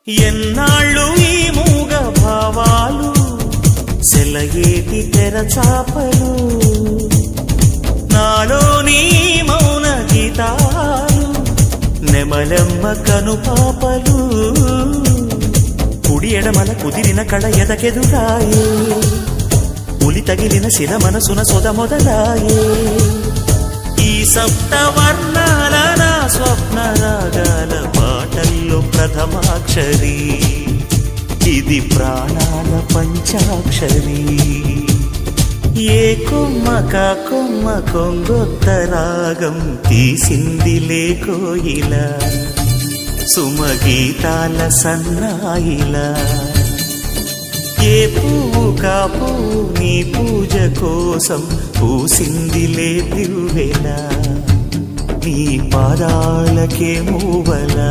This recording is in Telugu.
ఎన్నాళ్ళు ఈ మూగ భావాలు సెలయేటి తెరచాపలు నాలోని మౌన గీతాలు నెమలెమ్మ కనుపాపలు కుడి ఎడమల కుదిరిన కళ ఎదకెదురాయే ఉలి తగిలిన శిల మనసున సొద మొదలాయే ఈ సప్తవర్ణాల నా స్వప్న రాగాల పాటల్లో ప్రథమాక్షరి ఇది ప్రాణాల పంచాక్షరి ఏ కొమ్మక కొమ్మ కొంగొత్త రాగం తీసిందిలే కోయిలా సుమగీతాల సన్నాయిలా ఏ పువ్వు కాపు నీ పూజ కోసం పూసిందిలే దివ్వెలా నీ పాదాలకే మూవలా